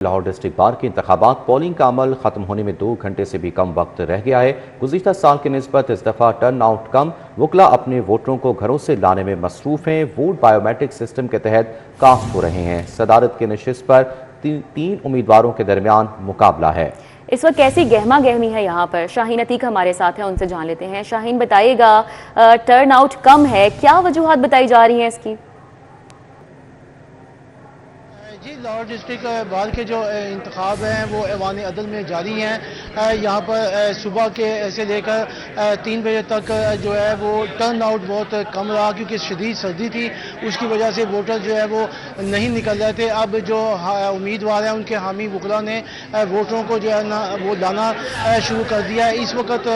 Lahore district bar के इंतखाबात polling का अमल खत्म होने में 2 घंटे से भी कम वक्त रह गया है। गुज़िश्ता साल की निस्बत इस दफ़ा टर्न आउट कम, वकला अपने वोटरों को घरों से लाने में मसरूफ़ हैं। वोट बायोमेट्रिक सिस्टम के तहत कास्ट हो रहे हैं। सदारत के नशिस्त पर तीन उम्मीदवारों के दरमियान मुकाबला है। इस वक्त कैसी गहमा गहमी है यहाँ पर? शाहीन अतीक हमारे साथ हैं, उनसे जान लेते हैं। शाहीन, बताइएगा, टर्न आउट कम है, क्या वजूहात बताई जा रही हैं इसकी? जी, लाहौर डिस्ट्रिक्ट बार के जो इंतखाब हैं वो ऐवान अदल में जारी हैं। यहाँ पर सुबह के से लेकर 3 बजे तक जो है वो टर्न आउट बहुत कम रहा, क्योंकि शदीद सर्दी थी। उसकी वजह से वोटर जो है वो नहीं निकल रहे थे। अब जो उम्मीदवार हैं उनके हामी वकला ने वोटरों को जो है ना वो लाना शुरू कर दिया है। इस वक्त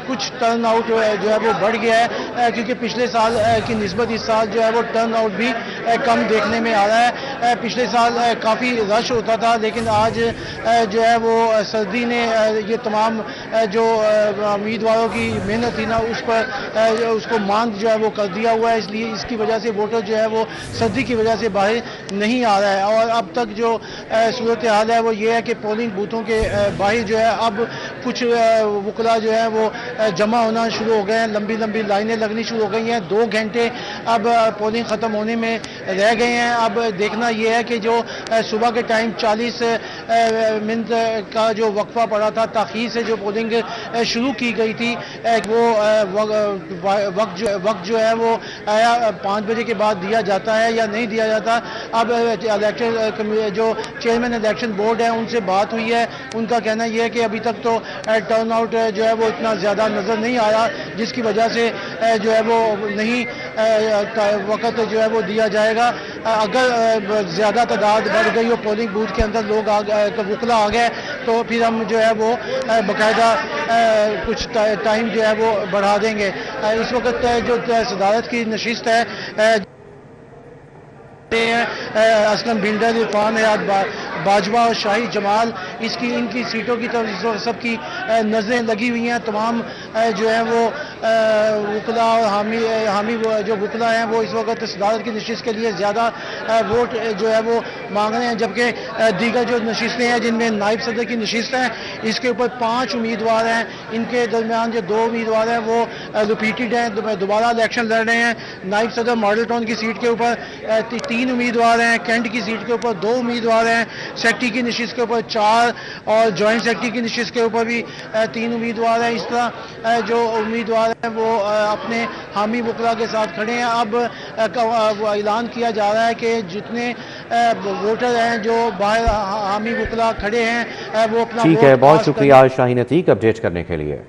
कुछ टर्न आउट जो है वो बढ़ गया है, क्योंकि पिछले साल की निस्बत इस साल जो है वो टर्न आउट भी कम देखने में आ रहा है। पिछले साल काफ़ी रश होता था, लेकिन आज जो है वो सर्दी ने ये तमाम जो उम्मीदवारों की मेहनत थी ना उस पर उसको मांद जो है वो कर दिया हुआ है। इसलिए इसकी वजह से वोटर जो है वो सर्दी की वजह से बाहर नहीं आ रहा है। और अब तक जो सूरत हाल है वो ये है कि पोलिंग बूथों के बाहर जो है अब कुछ वकला जो है वो जमा होना शुरू हो गए हैं। लंबी लंबी लाइनें लगनी शुरू हो गई हैं। 2 घंटे अब पोलिंग ख़त्म होने में रह गए हैं। अब देखना यह है कि जो सुबह के टाइम 40 मिनट का जो वक्फा पड़ा था, ताख़ीर से जो पोलिंग शुरू की गई थी, वो वक्त जो है वो 5 बजे के बाद दिया जाता है या नहीं दिया जाता। अब इलेक्शन जो चेयरमैन इलेक्शन बोर्ड है उनसे बात हुई है। उनका कहना यह है कि अभी तक तो टर्न आउट जो है वो इतना ज़्यादा नज़र नहीं आ रहा, जिसकी वजह से जो है वो नहीं वक्त जो है वो दिया जाएगा। अगर ज़्यादा तादाद बढ़ गई और पोलिंग बूथ के अंदर लोग वकला आ गए तो फिर हम जो है वो बाकायदा कुछ टाइम जो है वो बढ़ा देंगे। इस वक्त जो सदारत की नशिस्त है असलम बिल्डर, इरफान याद बाजवा और शाही जमाल, इनकी सीटों की तरफ सबकी नज़रें लगी हुई हैं। तमाम जो है वो वकला और हामी जो वकला हैं वो इस वक्त सदारत की नशिस्त के लिए ज़्यादा वोट जो है वो मांग रहे हैं, जबकि दीगर जो नशिस्तें हैं जिनमें नायब सदर की नशिस्त है, इसके ऊपर 5 उम्मीदवार हैं। इनके दरमियान जो 2 उम्मीदवार हैं वो रिपीटेड हैं, दोबारा इलेक्शन लड़ रहे हैं। नायब सदर मॉडल टाउन की सीट के ऊपर 3 उम्मीदवार हैं, कैंट की सीट के ऊपर 2 उम्मीदवार हैं, सेक्रेटरी की नशिस्त के ऊपर 4 और जॉइंट सेक्रेटरी की नशिस्त के ऊपर भी 3 उम्मीदवार हैं। इस तरह जो उम्मीदवार हैं वो अपने हामी वकला के साथ खड़े हैं। अब ऐलान किया जा रहा है कि जितने वोटर हैं जो बाहर हामी वकला खड़े हैं वो अपना ठीक है। बहुत शुक्रिया शाहीन अतीक अपडेट करने के लिए।